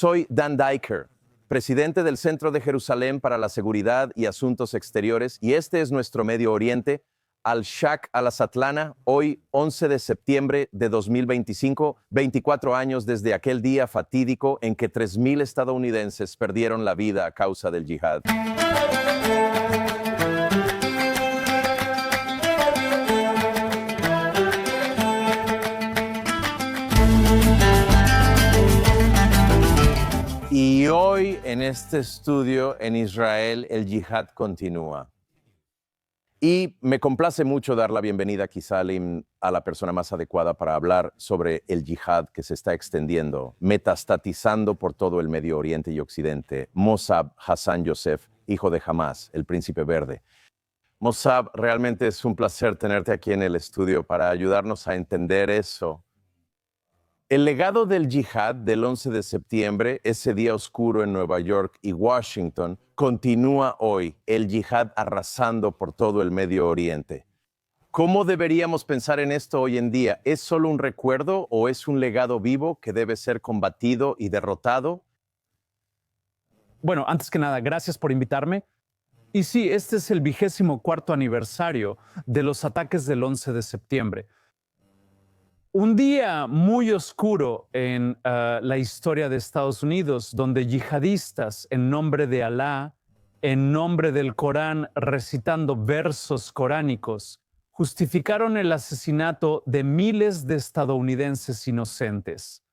Soy Dan Diker, presidente del Centro de Jerusalén para la Seguridad y Asuntos Exteriores, y este es nuestro Medio Oriente, Al-Shaq al-Asatlana, hoy 11 de septiembre de 2025, 24 años desde aquel día fatídico en que 3,000 estadounidenses perdieron la vida a causa del yihad. Y hoy en este estudio en Israel el yihad continúa. Y me complace mucho dar la bienvenida Salim, a la persona más adecuada para hablar sobre el yihad que se está extendiendo, metastatizando por todo el Medio Oriente y Occidente. Mossab Hassan Yosef, hijo de Hamas, el príncipe verde. Mossab, realmente es un placer tenerte aquí en el estudio para ayudarnos a entender eso. El legado del yihad del 11 de septiembre, ese día oscuro en Nueva York y Washington, continúa hoy, el yihad arrasando por todo el Medio Oriente. ¿Cómo deberíamos pensar en esto hoy en día? ¿Es solo un recuerdo o es un legado vivo que debe ser combatido y derrotado? Bueno, antes que nada, gracias por invitarme. Y sí, este es el 24º aniversario de los ataques del 11 de septiembre. Un día muy oscuro en la historia de Estados Unidos, donde yihadistas en nombre de Alá, en nombre del Corán, recitando versos coránicos, justificaron el asesinato de miles de estadounidenses inocentes.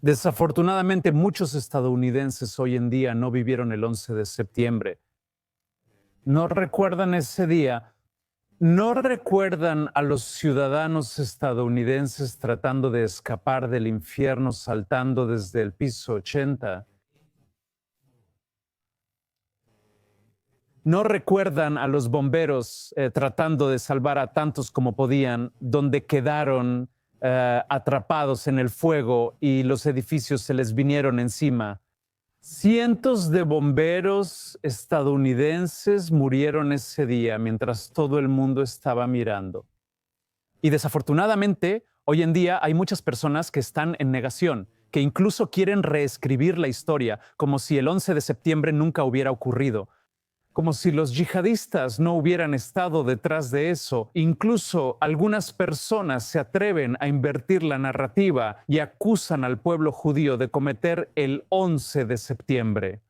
Desafortunadamente, muchos estadounidenses hoy en día no vivieron el 11 de septiembre. No recuerdan ese día. ¿No recuerdan a los ciudadanos estadounidenses tratando de escapar del infierno saltando desde el piso 80? ¿No recuerdan a los bomberos tratando de salvar a tantos como podían, donde quedaron atrapados en el fuego y los edificios se les vinieron encima? Cientos de bomberos estadounidenses murieron ese día mientras todo el mundo estaba mirando. Y desafortunadamente, hoy en día hay muchas personas que están en negación, que incluso quieren reescribir la historia, como si el 11 de septiembre nunca hubiera ocurrido, como si los yihadistas no hubieran estado detrás de eso. Incluso algunas personas se atreven a invertir la narrativa y acusan al pueblo judío de cometer el 11 de septiembre.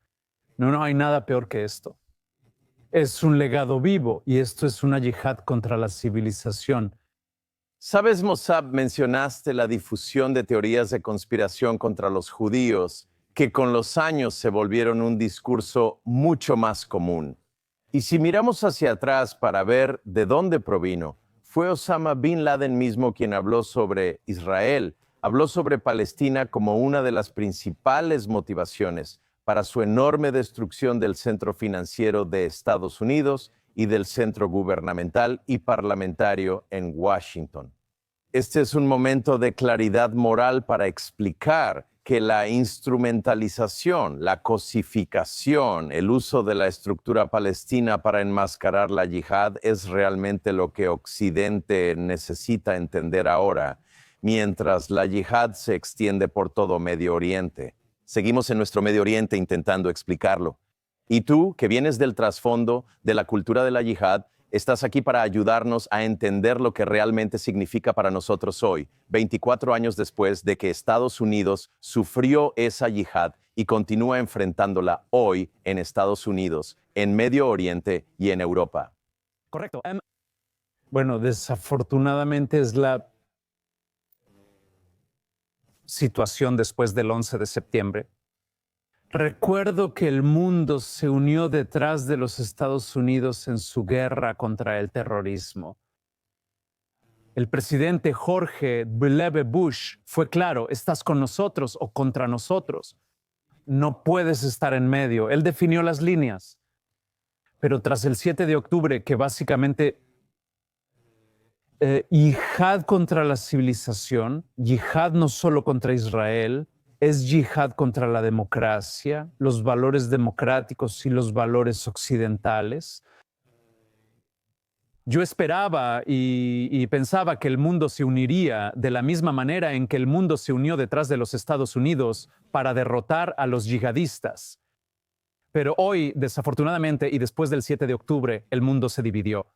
No hay nada peor que esto. Es un legado vivo y esto es una yihad contra la civilización. Sabes, Mossab, mencionaste la difusión de teorías de conspiración contra los judíos, que con los años se volvieron un discurso mucho más común. Y si miramos hacia atrás para ver de dónde provino, fue Osama Bin Laden mismo quien habló sobre Israel, habló sobre Palestina como una de las principales motivaciones para su enorme destrucción del centro financiero de Estados Unidos y del centro gubernamental y parlamentario en Washington. Este es un momento de claridad moral para explicar que la instrumentalización, la cosificación, el uso de la estructura palestina para enmascarar la yihad es realmente lo que Occidente necesita entender ahora, mientras la yihad se extiende por todo Medio Oriente. Seguimos en nuestro Medio Oriente intentando explicarlo. Y tú, que vienes del trasfondo de la cultura de la yihad, estás aquí para ayudarnos a entender lo que realmente significa para nosotros hoy, 24 años después de que Estados Unidos sufrió esa yihad y continúa enfrentándola hoy en Estados Unidos, en Medio Oriente y en Europa. Correcto. Bueno, desafortunadamente es la situación después del 11 de septiembre. Recuerdo que el mundo se unió detrás de los Estados Unidos en su guerra contra el terrorismo. El presidente George W. Bush fue claro: estás con nosotros o contra nosotros. No puedes estar en medio. Él definió las líneas. Pero tras el 7 de octubre, que básicamente yihad contra la civilización, yihad no solo contra Israel, es yihad contra la democracia, los valores democráticos y los valores occidentales. Yo esperaba y pensaba que el mundo se uniría de la misma manera en que el mundo se unió detrás de los Estados Unidos para derrotar a los yihadistas. Pero hoy, desafortunadamente, y después del 7 de octubre, el mundo se dividió.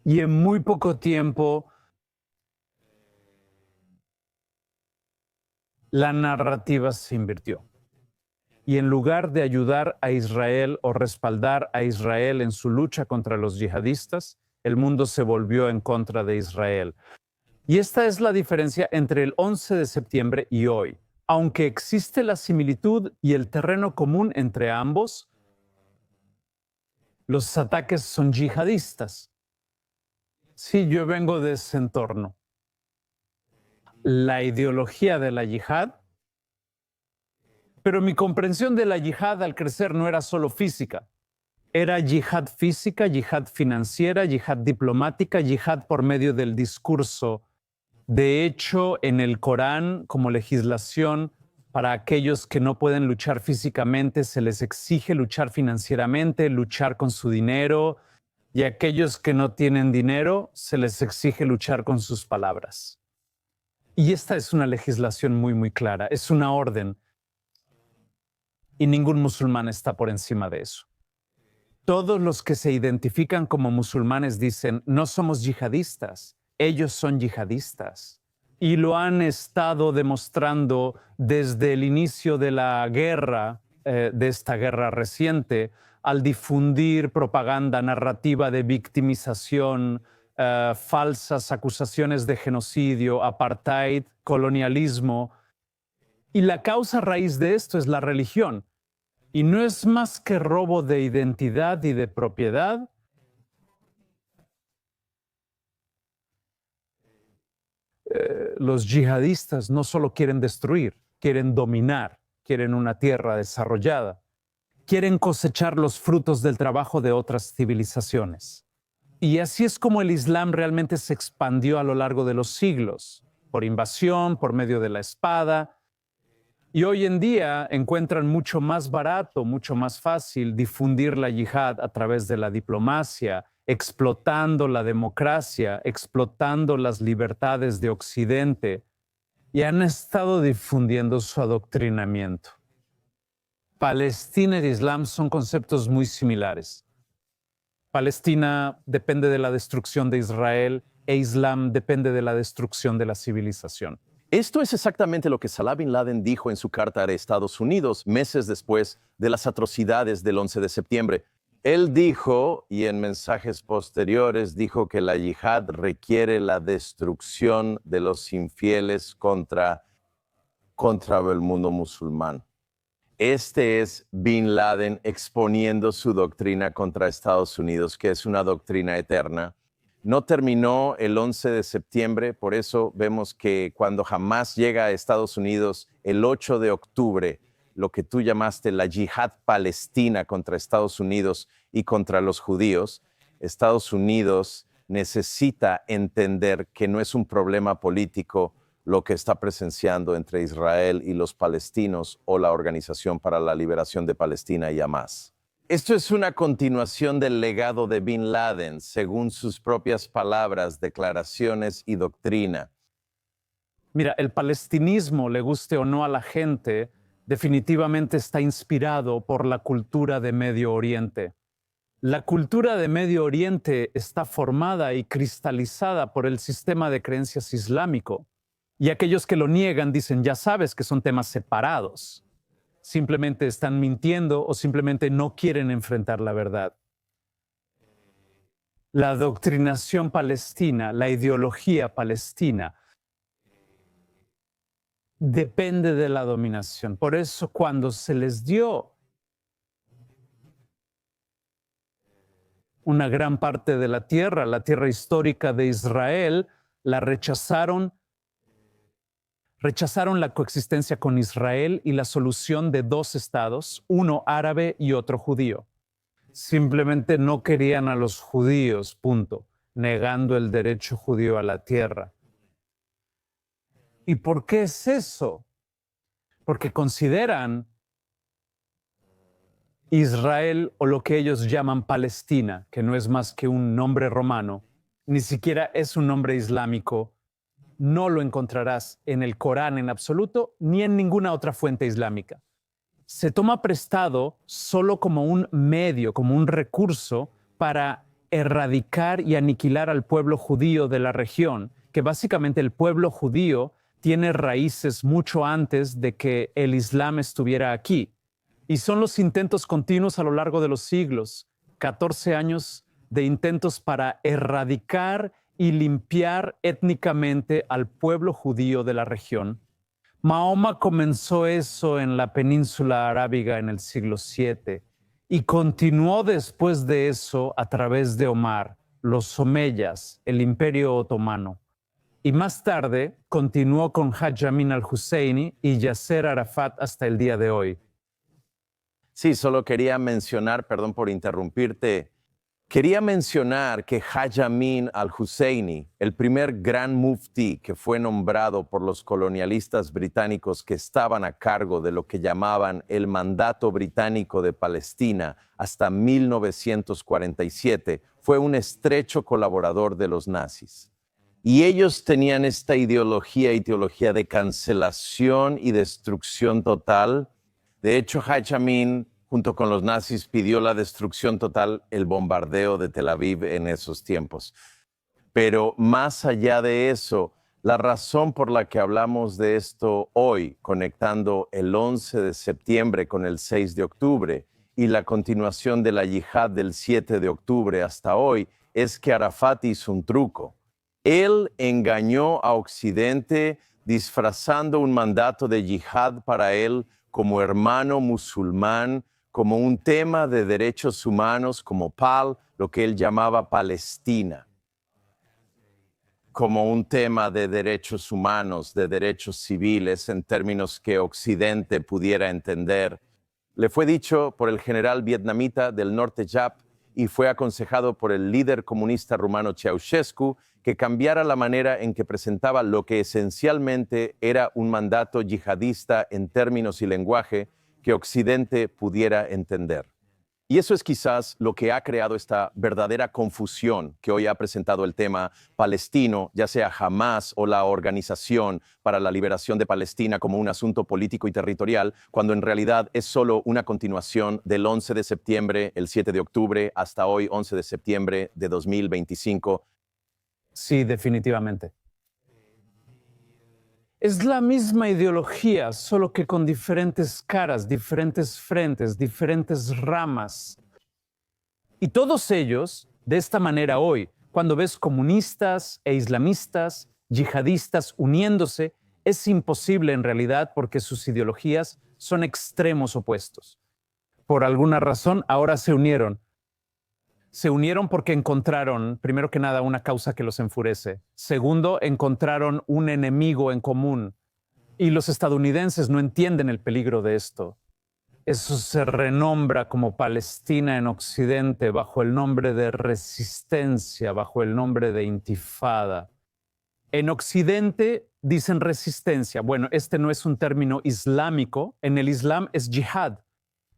Y en muy poco tiempo, la narrativa se invirtió. Y en lugar de ayudar a Israel o respaldar a Israel en su lucha contra los yihadistas, el mundo se volvió en contra de Israel. Y esta es la diferencia entre el 11 de septiembre y hoy. Aunque existe la similitud y el terreno común entre ambos, los ataques son yihadistas. Sí, yo vengo de ese entorno. La ideología de la yihad, pero mi comprensión de la yihad al crecer no era solo física. Era yihad física, yihad financiera, yihad diplomática, yihad por medio del discurso. De hecho, en el Corán, como legislación, para aquellos que no pueden luchar físicamente, se les exige luchar financieramente, luchar con su dinero, y a aquellos que no tienen dinero, se les exige luchar con sus palabras. Y esta es una legislación muy, muy clara, es una orden, y ningún musulmán está por encima de eso. Todos los que se identifican como musulmanes dicen, no somos yihadistas, ellos son yihadistas. Y lo han estado demostrando desde el inicio de la guerra, de esta guerra reciente, al difundir propaganda narrativa de victimización, falsas acusaciones de genocidio, apartheid, colonialismo. Y la causa raíz de esto es la religión. Y no es más que robo de identidad y de propiedad. Los yihadistas no solo quieren destruir, quieren dominar, quieren una tierra desarrollada, quieren cosechar los frutos del trabajo de otras civilizaciones. Y así es como el Islam realmente se expandió a lo largo de los siglos, por invasión, por medio de la espada. Y hoy en día encuentran mucho más barato, mucho más fácil difundir la yihad a través de la diplomacia, explotando la democracia, explotando las libertades de Occidente, y han estado difundiendo su adoctrinamiento. Palestina y Islam son conceptos muy similares. Palestina depende de la destrucción de Israel e Islam depende de la destrucción de la civilización. Esto es exactamente lo que Salah bin Laden dijo en su carta a Estados Unidos meses después de las atrocidades del 11 de septiembre. Él dijo, y en mensajes posteriores dijo, que la yihad requiere la destrucción de los infieles contra el mundo musulmán. Este es Bin Laden exponiendo su doctrina contra Estados Unidos, que es una doctrina eterna. No terminó el 11 de septiembre, por eso vemos que cuando Hamás llega a Estados Unidos el 8 de octubre, lo que tú llamaste la yihad palestina contra Estados Unidos y contra los judíos, Estados Unidos necesita entender que no es un problema político lo que está presenciando entre Israel y los palestinos o la Organización para la Liberación de Palestina y Hamás. Esto es una continuación del legado de Bin Laden, según sus propias palabras, declaraciones y doctrina. Mira, el palestinismo, le guste o no a la gente, definitivamente está inspirado por la cultura de Medio Oriente. La cultura de Medio Oriente está formada y cristalizada por el sistema de creencias islámico. Y aquellos que lo niegan dicen, ya sabes que son temas separados. Simplemente están mintiendo o simplemente no quieren enfrentar la verdad. La adoctrinación palestina, la ideología palestina, depende de la dominación. Por eso cuando se les dio una gran parte de la tierra histórica de Israel, la rechazaron la coexistencia con Israel y la solución de dos estados, uno árabe y otro judío. Simplemente no querían a los judíos, punto, negando el derecho judío a la tierra. ¿Y por qué es eso? Porque consideran Israel, o lo que ellos llaman Palestina, que no es más que un nombre romano, ni siquiera es un nombre islámico, no lo encontrarás en el Corán en absoluto, ni en ninguna otra fuente islámica. Se toma prestado solo como un medio, como un recurso para erradicar y aniquilar al pueblo judío de la región, que básicamente el pueblo judío tiene raíces mucho antes de que el Islam estuviera aquí. Y son los intentos continuos a lo largo de los siglos, 14 años de intentos para erradicar y limpiar étnicamente al pueblo judío de la región. Mahoma comenzó eso en la península arábiga en el siglo VII y continuó después de eso a través de Omar, los omeyas, el imperio otomano. Y más tarde continuó con Haj Amin al-Husseini y Yasser Arafat hasta el día de hoy. Sí, solo quería mencionar, perdón por interrumpirte, quería mencionar que Haj Amin al-Husseini, el primer gran mufti que fue nombrado por los colonialistas británicos que estaban a cargo de lo que llamaban el Mandato Británico de Palestina hasta 1947, fue un estrecho colaborador de los nazis. Y ellos tenían esta ideología de cancelación y destrucción total. De hecho, Haj Amin, junto con los nazis, pidió la destrucción total, el bombardeo de Tel Aviv en esos tiempos. Pero más allá de eso, la razón por la que hablamos de esto hoy, conectando el 11 de septiembre con el 6 de octubre y la continuación de la yihad del 7 de octubre hasta hoy, es que Arafat hizo un truco. Él engañó a Occidente disfrazando un mandato de yihad para él como hermano musulmán, como un tema de derechos humanos, como PAL, lo que él llamaba Palestina, como un tema de derechos humanos, de derechos civiles, en términos que Occidente pudiera entender. Le fue dicho por el general vietnamita del norte Giap y fue aconsejado por el líder comunista rumano Ceausescu que cambiara la manera en que presentaba lo que esencialmente era un mandato yihadista en términos y lenguaje que Occidente pudiera entender. Y eso es quizás lo que ha creado esta verdadera confusión que hoy ha presentado el tema palestino, ya sea Hamás o la Organización para la Liberación de Palestina como un asunto político y territorial, cuando en realidad es solo una continuación del 11 de septiembre, el 7 de octubre, hasta hoy, 11 de septiembre de 2025. Sí, definitivamente. Es la misma ideología, solo que con diferentes caras, diferentes frentes, diferentes ramas. Y todos ellos, de esta manera hoy, cuando ves comunistas e islamistas, yihadistas uniéndose, es imposible en realidad porque sus ideologías son extremos opuestos. Por alguna razón, ahora se unieron. Se unieron porque encontraron, primero que nada, una causa que los enfurece. Segundo, encontraron un enemigo en común. Y los estadounidenses no entienden el peligro de esto. Eso se renombra como Palestina en Occidente bajo el nombre de resistencia, bajo el nombre de intifada. En Occidente dicen resistencia. Bueno, este no es un término islámico. En el Islam es yihad,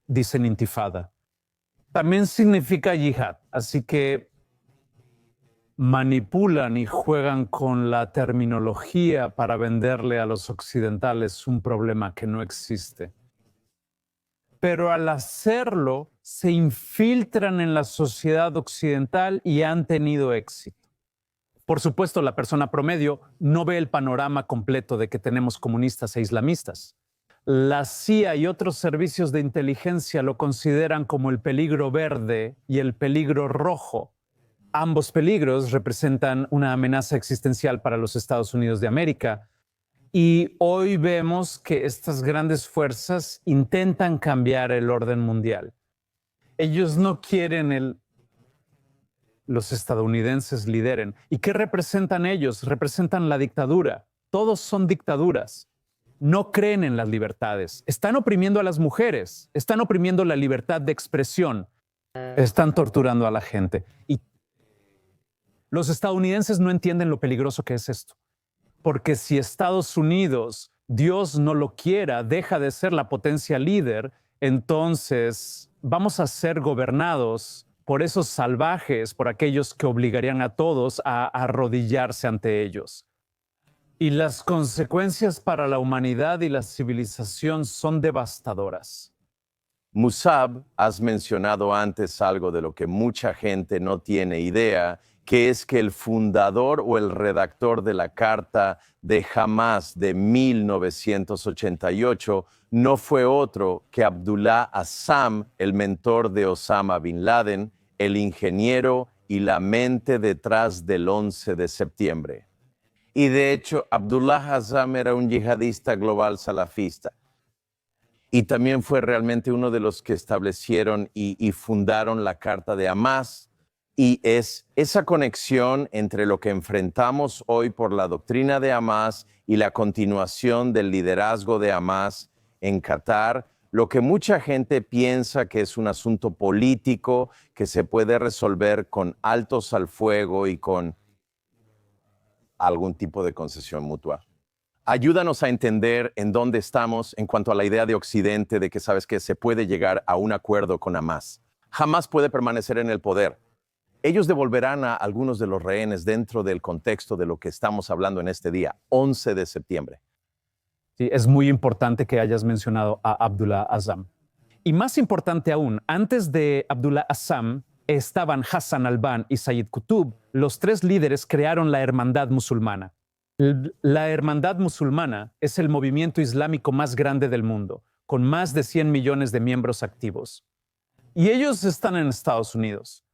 dicen intifada. También significa yihad, así que manipulan y juegan con la terminología para venderle a los occidentales un problema que no existe. Pero al hacerlo, se infiltran en la sociedad occidental y han tenido éxito. Por supuesto, la persona promedio no ve el panorama completo de que tenemos comunistas e islamistas. La CIA y otros servicios de inteligencia lo consideran como el peligro verde y el peligro rojo. Ambos peligros representan una amenaza existencial para los Estados Unidos de América. Y hoy vemos que estas grandes fuerzas intentan cambiar el orden mundial. Ellos no quieren los estadounidenses lideren. ¿Y qué representan ellos? Representan la dictadura. Todos son dictaduras. No creen en las libertades. Están oprimiendo a las mujeres. Están oprimiendo la libertad de expresión. Están torturando a la gente. Y los estadounidenses no entienden lo peligroso que es esto. Porque si Estados Unidos, Dios no lo quiera, deja de ser la potencia líder, entonces vamos a ser gobernados por esos salvajes, por aquellos que obligarían a todos a arrodillarse ante ellos. Y las consecuencias para la humanidad y la civilización son devastadoras. Musab, has mencionado antes algo de lo que mucha gente no tiene idea, que es que el fundador o el redactor de la Carta de Hamas de 1988 no fue otro que Abdullah Azzam, el mentor de Osama Bin Laden, el ingeniero y la mente detrás del 11 de septiembre. Y de hecho, Abdullah Azzam era un yihadista global salafista. Y también fue realmente uno de los que establecieron y fundaron la Carta de Hamas. Y es esa conexión entre lo que enfrentamos hoy por la doctrina de Hamas y la continuación del liderazgo de Hamas en Qatar, lo que mucha gente piensa que es un asunto político que se puede resolver con altos al fuego y con algún tipo de concesión mutua. Ayúdanos a entender en dónde estamos en cuanto a la idea de Occidente de que sabes que se puede llegar a un acuerdo con Hamas. Hamas puede permanecer en el poder. Ellos devolverán a algunos de los rehenes dentro del contexto de lo que estamos hablando en este día, 11 de septiembre. Sí, es muy importante que hayas mencionado a Abdullah Azzam. Y más importante aún, antes de Abdullah Azzam estaban Hassan al-Banna y Sayyid Qutb. Los tres líderes crearon la Hermandad Musulmana. La Hermandad Musulmana es el movimiento islámico más grande del mundo, con más de 100 millones de miembros activos. Y ellos están en Estados Unidos.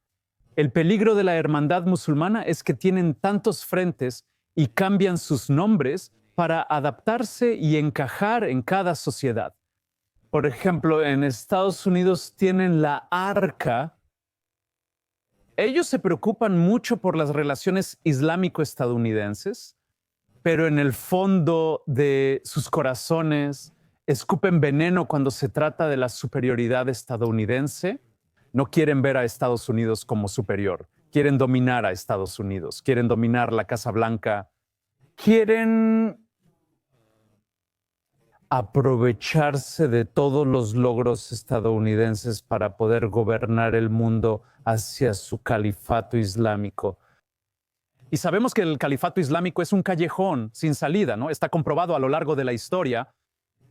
El peligro de la Hermandad Musulmana es que tienen tantos frentes y cambian sus nombres para adaptarse y encajar en cada sociedad. Por ejemplo, en Estados Unidos tienen la Arca. Ellos se preocupan mucho por las relaciones islámico-estadounidenses, pero en el fondo de sus corazones escupen veneno cuando se trata de la superioridad estadounidense. No quieren ver a Estados Unidos como superior. Quieren dominar a Estados Unidos. Quieren dominar la Casa Blanca. Quieren aprovecharse de todos los logros estadounidenses para poder gobernar el mundo hacia su califato islámico. Y sabemos que el califato islámico es un callejón sin salida, ¿no? Está comprobado a lo largo de la historia.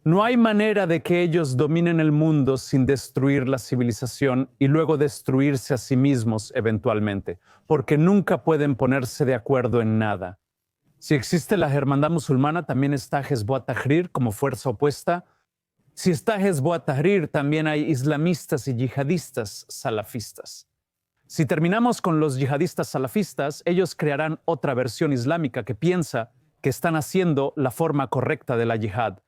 No hay manera de que ellos dominen el mundo sin destruir la civilización y luego destruirse a sí mismos eventualmente, porque nunca pueden ponerse de acuerdo en nada. Si existe la Hermandad Musulmana, también está Hezbollah Tahrir como fuerza opuesta. Si está Hezbollah Tahrir, también hay islamistas y yihadistas salafistas. Si terminamos con los yihadistas salafistas, ellos crearán otra versión islámica que piensa que están haciendo la forma correcta de la yihad.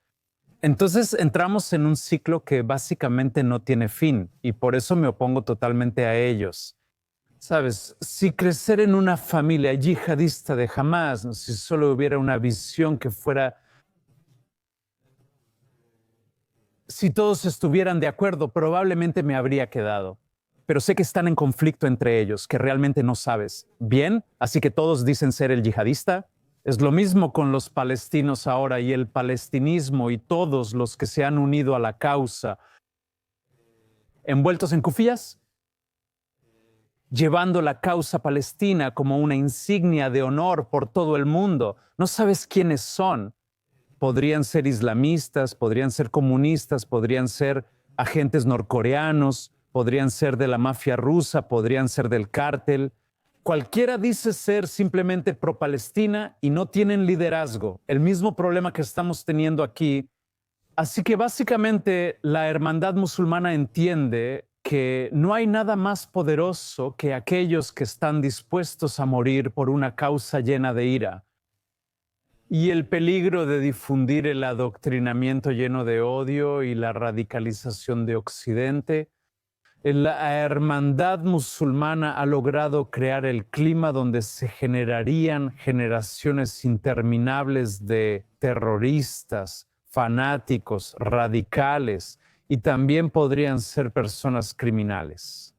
Entonces entramos en un ciclo que básicamente no tiene fin y por eso me opongo totalmente a ellos. Sabes, si crecer en una familia yihadista de Hamas, ¿no? Si solo hubiera una visión que fuera... Si todos estuvieran de acuerdo, probablemente me habría quedado. Pero sé que están en conflicto entre ellos, que realmente no sabes. Bien, así que todos dicen ser el yihadista. Es lo mismo con los palestinos ahora y el palestinismo y todos los que se han unido a la causa. Envueltos en kufías, llevando la causa palestina como una insignia de honor por todo el mundo. No sabes quiénes son. Podrían ser islamistas, podrían ser comunistas, podrían ser agentes norcoreanos, podrían ser de la mafia rusa, podrían ser del cártel. Cualquiera dice ser simplemente pro-Palestina y no tienen liderazgo. El mismo problema que estamos teniendo aquí. Así que básicamente la Hermandad Musulmana entiende que no hay nada más poderoso que aquellos que están dispuestos a morir por una causa llena de ira. Y el peligro de difundir el adoctrinamiento lleno de odio y la radicalización de Occidente. La Hermandad Musulmana ha logrado crear el clima donde se generarían generaciones interminables de terroristas, fanáticos, radicales y también podrían ser personas criminales.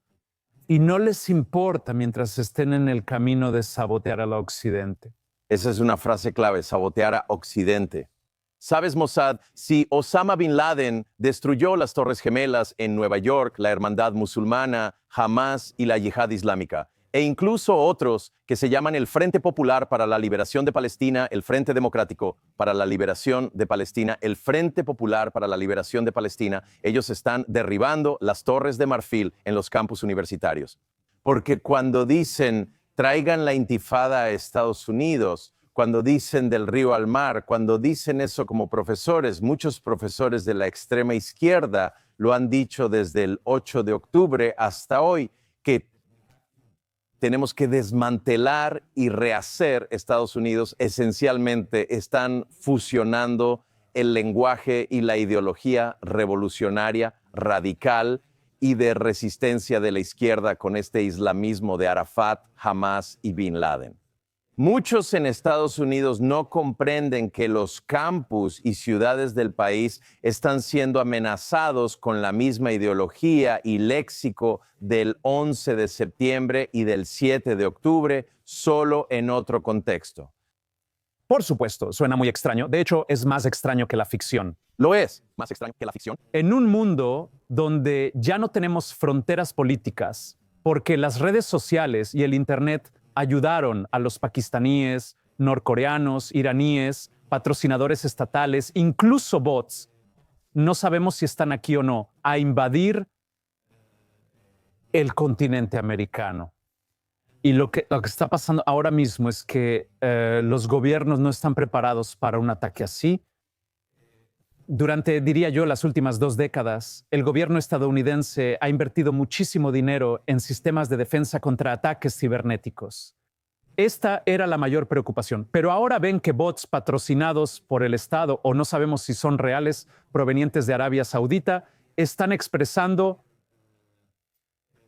Y no les importa mientras estén en el camino de sabotear al Occidente. Esa es una frase clave, sabotear a Occidente. Sabes, Mossad, si Osama Bin Laden destruyó las Torres Gemelas en Nueva York, la Hermandad Musulmana, Hamas y la Yihad Islámica, e incluso otros que se llaman el Frente Popular para la Liberación de Palestina, el Frente Democrático para la Liberación de Palestina, el Frente Popular para la Liberación de Palestina, ellos están derribando las Torres de Marfil en los campus universitarios. Porque cuando dicen traigan la intifada a Estados Unidos, cuando dicen del río al mar, cuando dicen eso como profesores, muchos profesores de la extrema izquierda lo han dicho desde el 8 de octubre hasta hoy, que tenemos que desmantelar y rehacer Estados Unidos. Esencialmente están fusionando el lenguaje y la ideología revolucionaria, radical y de resistencia de la izquierda con este islamismo de Arafat, Hamas y Bin Laden. Muchos en Estados Unidos no comprenden que los campus y ciudades del país están siendo amenazados con la misma ideología y léxico del 11 de septiembre y del 7 de octubre, solo en otro contexto. Por supuesto, suena muy extraño. De hecho, es más extraño que la ficción. Lo es, más extraño que la ficción. En un mundo donde ya no tenemos fronteras políticas, porque las redes sociales y el Internet ayudaron a los pakistaníes, norcoreanos, iraníes, patrocinadores estatales, incluso bots, no sabemos si están aquí o no, a invadir el continente americano. Y lo que está pasando ahora mismo es que los gobiernos no están preparados para un ataque así. Durante, diría yo, las últimas 2 décadas, el gobierno estadounidense ha invertido muchísimo dinero en sistemas de defensa contra ataques cibernéticos. Esta era la mayor preocupación, pero ahora ven que bots patrocinados por el Estado, o no sabemos si son reales, provenientes de Arabia Saudita, están expresando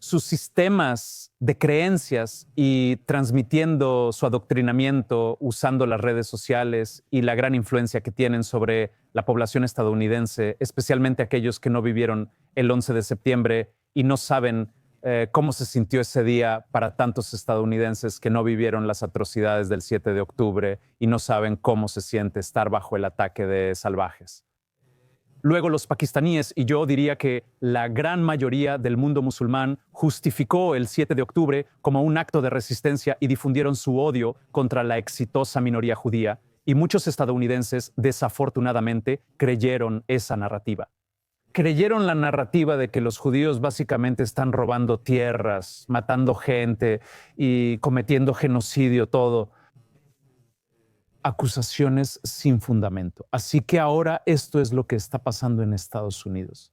sus sistemas de creencias y transmitiendo su adoctrinamiento usando las redes sociales y la gran influencia que tienen sobre la población estadounidense, especialmente aquellos que no vivieron el 11 de septiembre y no saben cómo se sintió ese día para tantos estadounidenses que no vivieron las atrocidades del 7 de octubre y no saben cómo se siente estar bajo el ataque de salvajes. Luego los pakistaníes, y yo diría que la gran mayoría del mundo musulmán, justificó el 7 de octubre como un acto de resistencia y difundieron su odio contra la exitosa minoría judía, y muchos estadounidenses, desafortunadamente, creyeron esa narrativa. Creyeron la narrativa de que los judíos básicamente están robando tierras, matando gente y cometiendo genocidio, todo. Acusaciones sin fundamento. Así que ahora esto es lo que está pasando en Estados Unidos.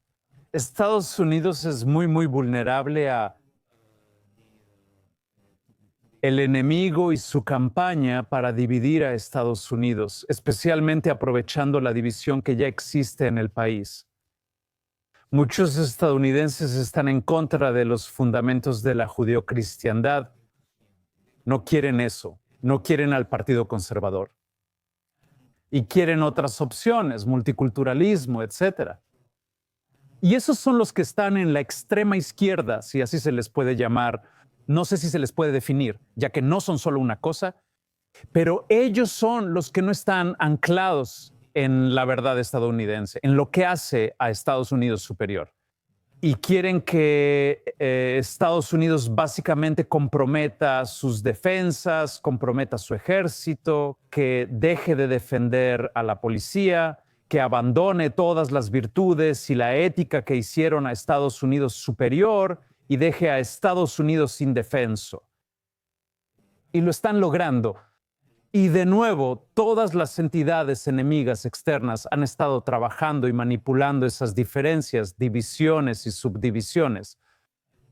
Estados Unidos es muy vulnerable a el enemigo y su campaña para dividir a Estados Unidos, especialmente aprovechando la división que ya existe en el país. Muchos estadounidenses están en contra de los fundamentos de la judeocristiandad. No quieren eso, no quieren al Partido Conservador. Y quieren otras opciones, multiculturalismo, etc. Y esos son los que están en la extrema izquierda, si así se les puede llamar. No sé si se les puede definir, ya que no son solo una cosa, pero ellos son los que no están anclados en la verdad estadounidense, en lo que hace a Estados Unidos superior. Y quieren que Estados Unidos básicamente comprometa sus defensas, comprometa su ejército, que deje de defender a la policía, que abandone todas las virtudes y la ética que hicieron a Estados Unidos superior y deje a Estados Unidos indefenso. Y lo están logrando. Y de nuevo, todas las entidades enemigas externas han estado trabajando y manipulando esas diferencias, divisiones y subdivisiones.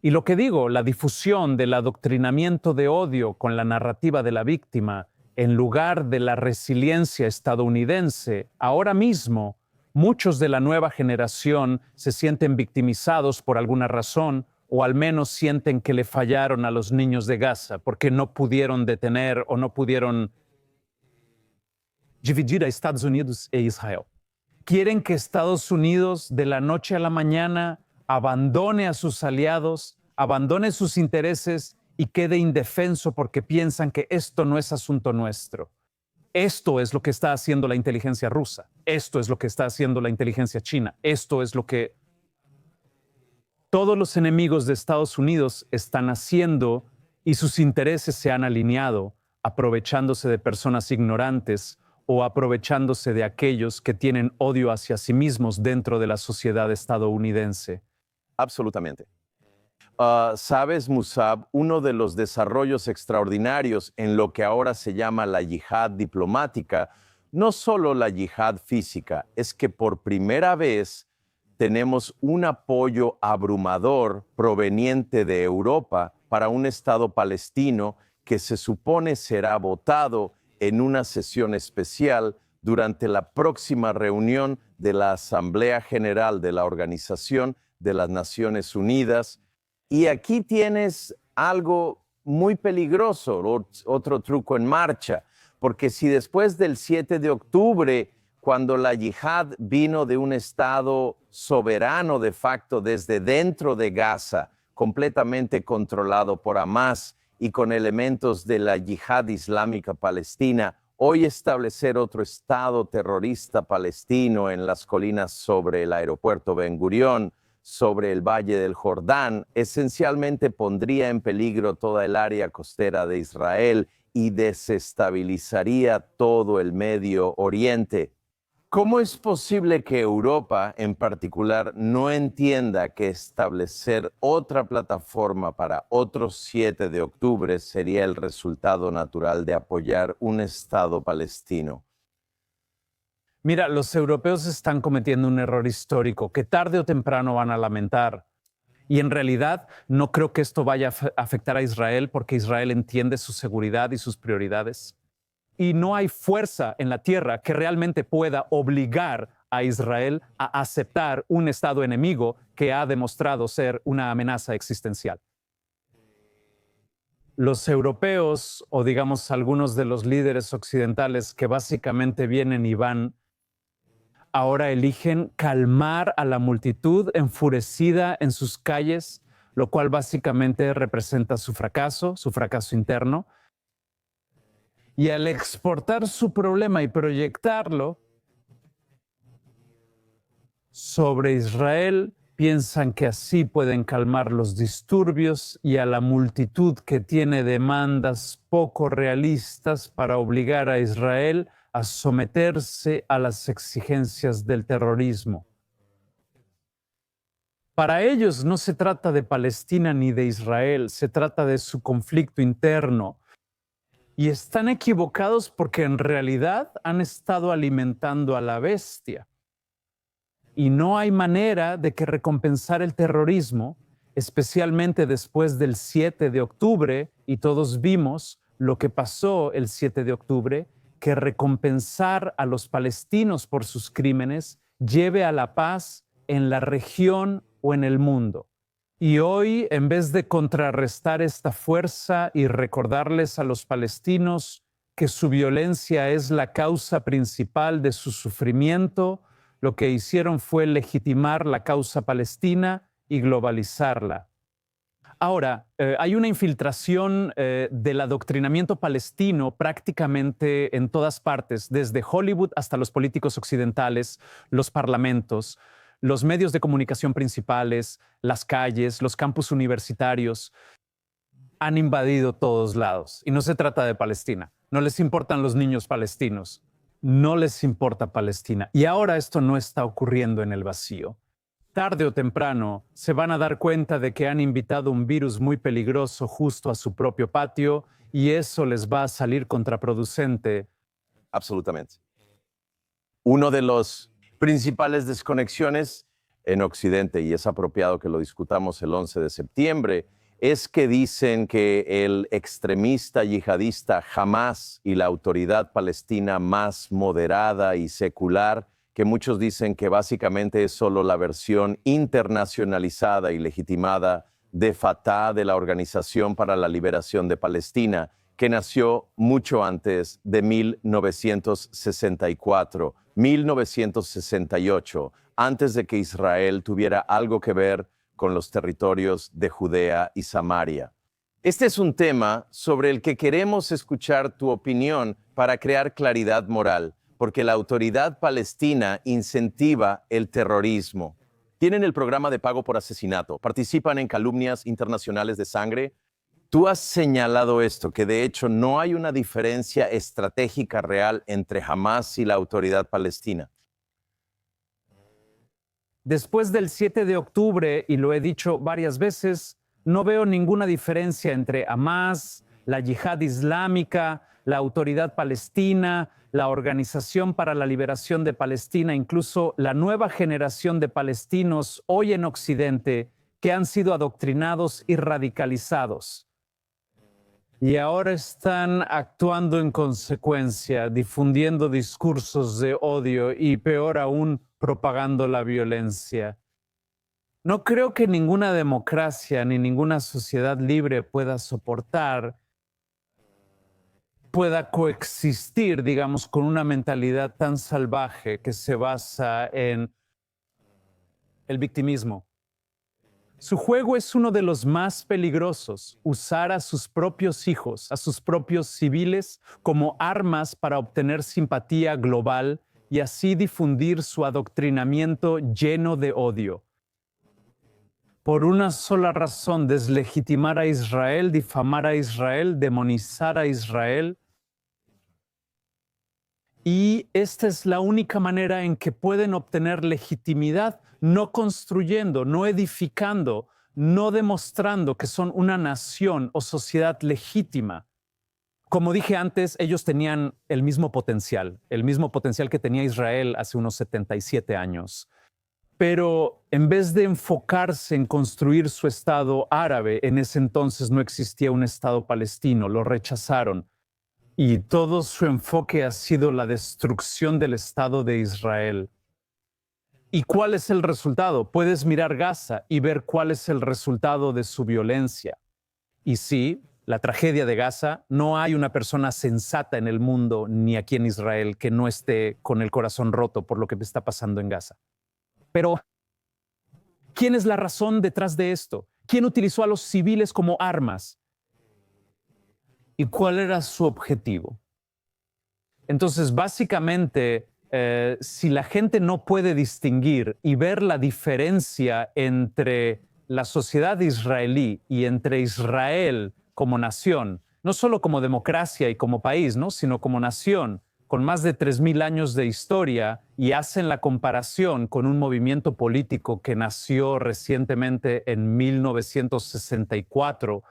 Y lo que digo, la difusión del adoctrinamiento de odio con la narrativa de la víctima, en lugar de la resiliencia estadounidense, ahora mismo, muchos de la nueva generación se sienten victimizados por alguna razón, o al menos sienten que le fallaron a los niños de Gaza porque no pudieron detener o no pudieron dividir a Estados Unidos e Israel. Quieren que Estados Unidos de la noche a la mañana abandone a sus aliados, abandone sus intereses y quede indefenso porque piensan que esto no es asunto nuestro. Esto es lo que está haciendo la inteligencia rusa. Esto es lo que está haciendo la inteligencia china. Esto es lo que todos los enemigos de Estados Unidos están haciendo y sus intereses se han alineado, aprovechándose de personas ignorantes o aprovechándose de aquellos que tienen odio hacia sí mismos dentro de la sociedad estadounidense. Absolutamente. Sabes, Musab, uno de los desarrollos extraordinarios en lo que ahora se llama la yihad diplomática, no solo la yihad física, es que por primera vez tenemos un apoyo abrumador proveniente de Europa para un Estado palestino que se supone será votado en una sesión especial durante la próxima reunión de la Asamblea General de la Organización de las Naciones Unidas. Y aquí tienes algo muy peligroso, otro truco en marcha, porque si después del 7 de octubre, cuando la yihad vino de un Estado soberano de facto desde dentro de Gaza, completamente controlado por Hamás y con elementos de la yihad islámica palestina, hoy establecer otro Estado terrorista palestino en las colinas sobre el aeropuerto Ben Gurión, sobre el Valle del Jordán, esencialmente pondría en peligro toda el área costera de Israel y desestabilizaría todo el Medio Oriente. ¿Cómo es posible que Europa, en particular, no entienda que establecer otra plataforma para otro 7 de octubre sería el resultado natural de apoyar un Estado palestino? Mira, los europeos están cometiendo un error histórico que tarde o temprano van a lamentar. Y en realidad no creo que esto vaya a afectar a Israel porque Israel entiende su seguridad y sus prioridades. Y no hay fuerza en la tierra que realmente pueda obligar a Israel a aceptar un Estado enemigo que ha demostrado ser una amenaza existencial. Los europeos, o digamos algunos de los líderes occidentales que básicamente vienen y van, ahora eligen calmar a la multitud enfurecida en sus calles, lo cual básicamente representa su fracaso interno. Y al exportar su problema y proyectarlo sobre Israel, piensan que así pueden calmar los disturbios y a la multitud que tiene demandas poco realistas para obligar a Israel a someterse a las exigencias del terrorismo. Para ellos no se trata de Palestina ni de Israel, se trata de su conflicto interno. Y están equivocados porque en realidad han estado alimentando a la bestia. Y no hay manera de que recompensar el terrorismo, especialmente después del 7 de octubre, y todos vimos lo que pasó el 7 de octubre, que recompensar a los palestinos por sus crímenes lleve a la paz en la región o en el mundo. Y hoy, en vez de contrarrestar esta fuerza y recordarles a los palestinos que su violencia es la causa principal de su sufrimiento, lo que hicieron fue legitimar la causa palestina y globalizarla. Ahora, hay una infiltración del adoctrinamiento palestino prácticamente en todas partes, desde Hollywood hasta los políticos occidentales, los parlamentos, los medios de comunicación principales, las calles, los campus universitarios. Han invadido todos lados. Y no se trata de Palestina. No les importan los niños palestinos. No les importa Palestina. Y ahora esto no está ocurriendo en el vacío. Tarde o temprano se van a dar cuenta de que han invitado un virus muy peligroso justo a su propio patio y eso les va a salir contraproducente. Absolutamente. Uno de los principales desconexiones en Occidente, y es apropiado que lo discutamos el 11 de septiembre, es que dicen que el extremista yihadista Hamás y la autoridad palestina más moderada y secular, que muchos dicen que básicamente es solo la versión internacionalizada y legitimada de Fatah, de la Organización para la Liberación de Palestina, que nació mucho antes de 1964, 1968, antes de que Israel tuviera algo que ver con los territorios de Judea y Samaria. Este es un tema sobre el que queremos escuchar tu opinión, para crear claridad moral, porque la autoridad palestina incentiva el terrorismo. Tienen el programa de pago por asesinato, participan en calumnias internacionales de sangre. Tú has señalado esto, que de hecho no hay una diferencia estratégica real entre Hamás y la autoridad palestina. Después del 7 de octubre, y lo he dicho varias veces, no veo ninguna diferencia entre Hamás, la Yihad Islámica, la Autoridad Palestina, la Organización para la Liberación de Palestina, incluso la nueva generación de palestinos hoy en Occidente que han sido adoctrinados y radicalizados. Y ahora están actuando en consecuencia, difundiendo discursos de odio y, peor aún, propagando la violencia. No creo que ninguna democracia ni ninguna sociedad libre pueda coexistir, digamos, con una mentalidad tan salvaje que se basa en el victimismo. Su juego es uno de los más peligrosos, usar a sus propios hijos, a sus propios civiles, como armas para obtener simpatía global y así difundir su adoctrinamiento lleno de odio. Por una sola razón, deslegitimar a Israel, difamar a Israel, demonizar a Israel. Y esta es la única manera en que pueden obtener legitimidad, no construyendo, no edificando, no demostrando que son una nación o sociedad legítima. Como dije antes, ellos tenían el mismo potencial que tenía Israel hace unos 77 años. Pero en vez de enfocarse en construir su Estado árabe, en ese entonces no existía un Estado palestino, lo rechazaron. Y todo su enfoque ha sido la destrucción del Estado de Israel. ¿Y cuál es el resultado? Puedes mirar Gaza y ver cuál es el resultado de su violencia. Y sí, la tragedia de Gaza, no hay una persona sensata en el mundo ni aquí en Israel que no esté con el corazón roto por lo que está pasando en Gaza. Pero, ¿quién es la razón detrás de esto? ¿Quién utilizó a los civiles como armas? ¿Y cuál era su objetivo? Entonces, básicamente, si la gente no puede distinguir y ver la diferencia entre la sociedad israelí y entre Israel como nación, no solo como democracia y como país, ¿no?, sino como nación, con más de 3,000 años de historia, y hacen la comparación con un movimiento político que nació recientemente en 1964,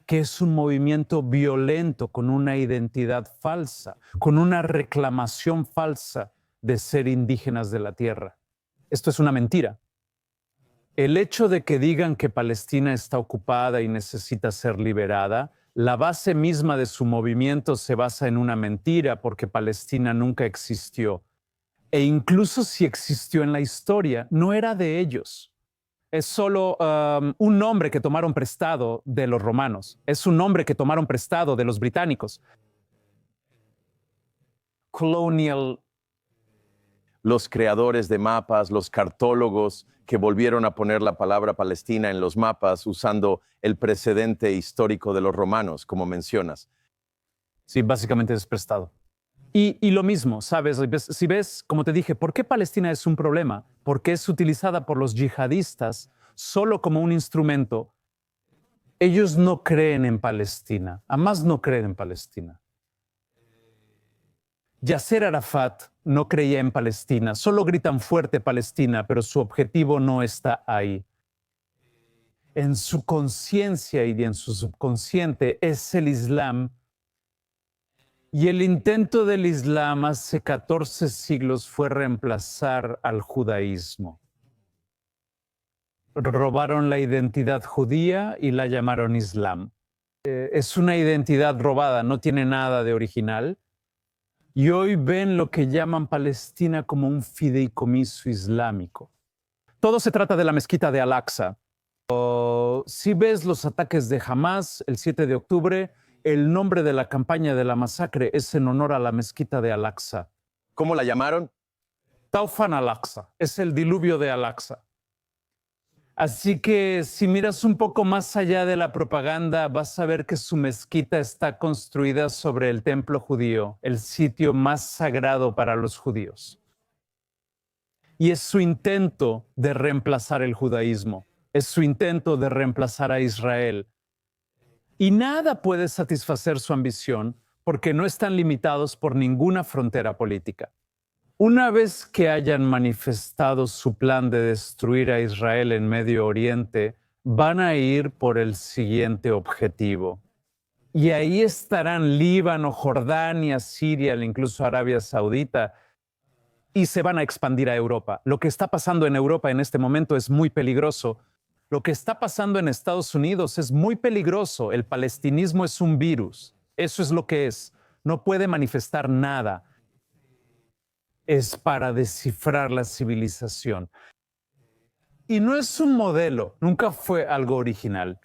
que es un movimiento violento con una identidad falsa, con una reclamación falsa de ser indígenas de la tierra. Esto es una mentira. El hecho de que digan que Palestina está ocupada y necesita ser liberada, la base misma de su movimiento se basa en una mentira, porque Palestina nunca existió. E incluso si existió en la historia, no era de ellos. Es solo un nombre que tomaron prestado de los romanos. Es un nombre que tomaron prestado de los británicos. Colonial. Los creadores de mapas, los cartólogos que volvieron a poner la palabra Palestina en los mapas usando el precedente histórico de los romanos, como mencionas. Sí, básicamente es prestado. Y lo mismo, ¿sabes? Si ves, como te dije, ¿por qué Palestina es un problema? Porque es utilizada por los yihadistas solo como un instrumento. Ellos no creen en Palestina. Hamás no creen en Palestina. Yasser Arafat no creía en Palestina. Solo gritan fuerte Palestina, pero su objetivo no está ahí. En su conciencia y en su subconsciente es el Islam. Y el intento del Islam hace 14 siglos fue reemplazar al judaísmo. Robaron la identidad judía y la llamaron Islam. Es una identidad robada, no tiene nada de original. Y hoy ven lo que llaman Palestina como un fideicomiso islámico. Todo se trata de la mezquita de Al-Aqsa. Si ves los ataques de Hamás el 7 de octubre, el nombre de la campaña de la masacre es en honor a la mezquita de Al-Aqsa. ¿Cómo la llamaron? Taufan Al-Aqsa, es el diluvio de Al-Aqsa. Así que si miras un poco más allá de la propaganda, vas a ver que su mezquita está construida sobre el templo judío, el sitio más sagrado para los judíos. Y es su intento de reemplazar el judaísmo, es su intento de reemplazar a Israel. Y nada puede satisfacer su ambición porque no están limitados por ninguna frontera política. Una vez que hayan manifestado su plan de destruir a Israel en Medio Oriente, van a ir por el siguiente objetivo. Y ahí estarán Líbano, Jordania, Siria, incluso Arabia Saudita, y se van a expandir a Europa. Lo que está pasando en Europa en este momento es muy peligroso. Lo que está pasando en Estados Unidos es muy peligroso. El palestinismo es un virus. Eso es lo que es. No puede manifestar nada. Es para descifrar la civilización. Y no es un modelo, nunca fue algo original.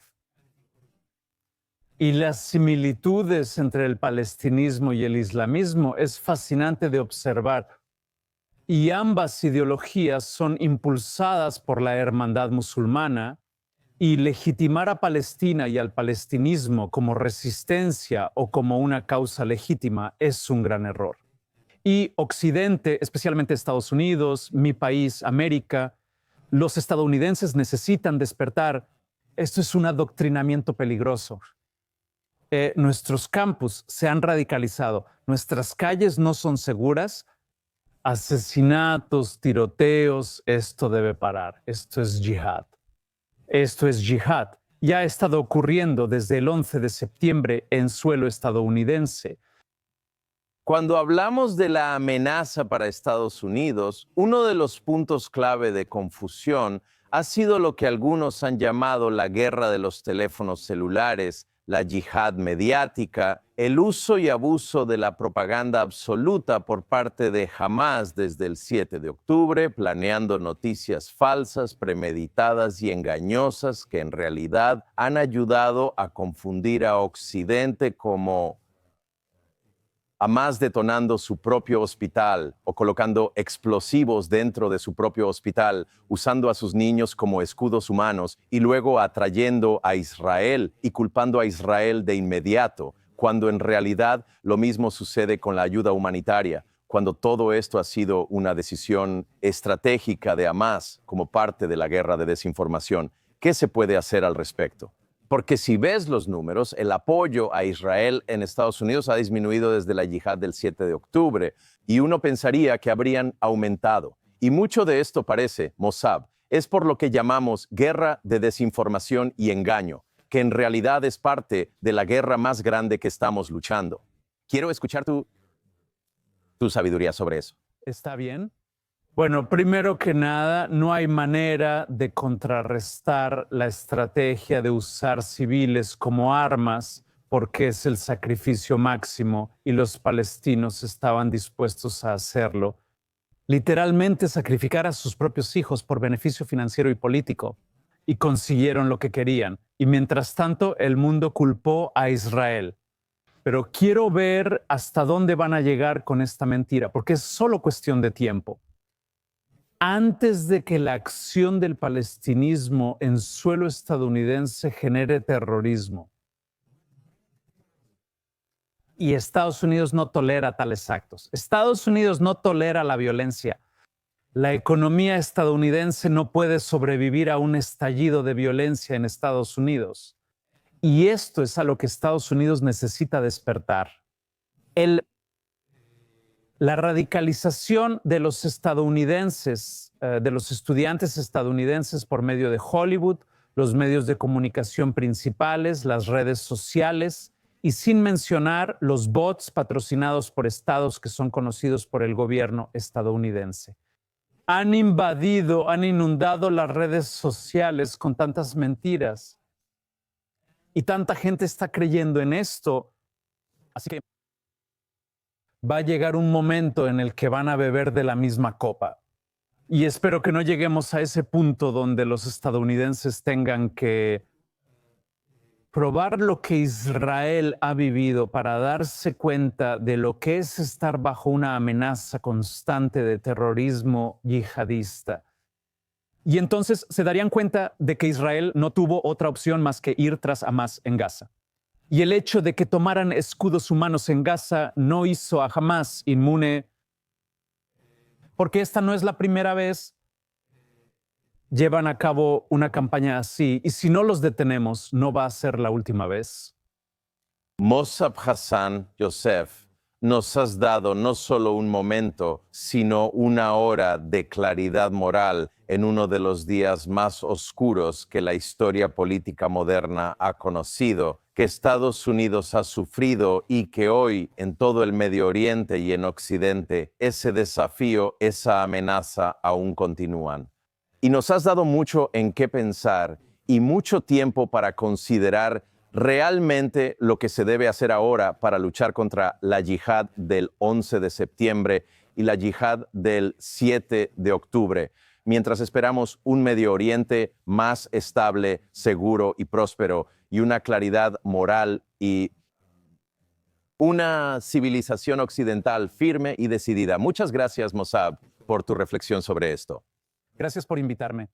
Y las similitudes entre el palestinismo y el islamismo es fascinante de observar. Y ambas ideologías son impulsadas por la hermandad musulmana, y legitimar a Palestina y al palestinismo como resistencia o como una causa legítima es un gran error. Y Occidente, especialmente Estados Unidos, mi país, América, los estadounidenses necesitan despertar. Esto es un adoctrinamiento peligroso. Nuestros campus se han radicalizado, nuestras calles no son seguras, asesinatos, tiroteos, esto debe parar, esto es yihad. Esto es yihad. Ya ha estado ocurriendo desde el 11 de septiembre en suelo estadounidense. Cuando hablamos de la amenaza para Estados Unidos, uno de los puntos clave de confusión ha sido lo que algunos han llamado la guerra de los teléfonos celulares, la yihad mediática, el uso y abuso de la propaganda absoluta por parte de Hamás desde el 7 de octubre, planeando noticias falsas, premeditadas y engañosas que en realidad han ayudado a confundir a Occidente como Hamás detonando su propio hospital o colocando explosivos dentro de su propio hospital, usando a sus niños como escudos humanos y luego atrayendo a Israel y culpando a Israel de inmediato, cuando en realidad lo mismo sucede con la ayuda humanitaria, cuando todo esto ha sido una decisión estratégica de Hamás como parte de la guerra de desinformación. ¿Qué se puede hacer al respecto? Porque si ves los números, el apoyo a Israel en Estados Unidos ha disminuido desde la yihad del 7 de octubre y uno pensaría que habrían aumentado. Y mucho de esto parece, Mossad, es por lo que llamamos guerra de desinformación y engaño, que en realidad es parte de la guerra más grande que estamos luchando. Quiero escuchar tu sabiduría sobre eso. ¿Está bien? Bueno, primero que nada, no hay manera de contrarrestar la estrategia de usar civiles como armas porque es el sacrificio máximo y los palestinos estaban dispuestos a hacerlo. Literalmente sacrificar a sus propios hijos por beneficio financiero y político, y consiguieron lo que querían. Y mientras tanto, el mundo culpó a Israel. Pero quiero ver hasta dónde van a llegar con esta mentira, porque es solo cuestión de tiempo. Antes de que la acción del palestinismo en suelo estadounidense genere terrorismo. Y Estados Unidos no tolera tales actos. Estados Unidos no tolera la violencia. La economía estadounidense no puede sobrevivir a un estallido de violencia en Estados Unidos. Y esto es a lo que Estados Unidos necesita despertar. La radicalización de los estadounidenses, de los estudiantes estadounidenses por medio de Hollywood, los medios de comunicación principales, las redes sociales, y sin mencionar los bots patrocinados por estados que son conocidos por el gobierno estadounidense. Han invadido, han inundado las redes sociales con tantas mentiras y tanta gente está creyendo en esto. Así que va a llegar un momento en el que van a beber de la misma copa. Y espero que no lleguemos a ese punto donde los estadounidenses tengan que probar lo que Israel ha vivido para darse cuenta de lo que es estar bajo una amenaza constante de terrorismo yihadista. Y entonces se darían cuenta de que Israel no tuvo otra opción más que ir tras Hamás en Gaza. Y el hecho de que tomaran escudos humanos en Gaza no hizo a Hamás inmune, porque esta no es la primera vez llevan a cabo una campaña así, y si no los detenemos, no va a ser la última vez. Mossab Hassan Yosef, nos has dado no solo un momento, sino una hora de claridad moral en uno de los días más oscuros que la historia política moderna ha conocido, que Estados Unidos ha sufrido y que hoy en todo el Medio Oriente y en Occidente ese desafío, esa amenaza aún continúan. Y nos has dado mucho en qué pensar y mucho tiempo para considerar realmente lo que se debe hacer ahora para luchar contra la yihad del 11 de septiembre y la yihad del 7 de octubre, mientras esperamos un Medio Oriente más estable, seguro y próspero, y una claridad moral y una civilización occidental firme y decidida. Muchas gracias, Mossab, por tu reflexión sobre esto. Gracias por invitarme.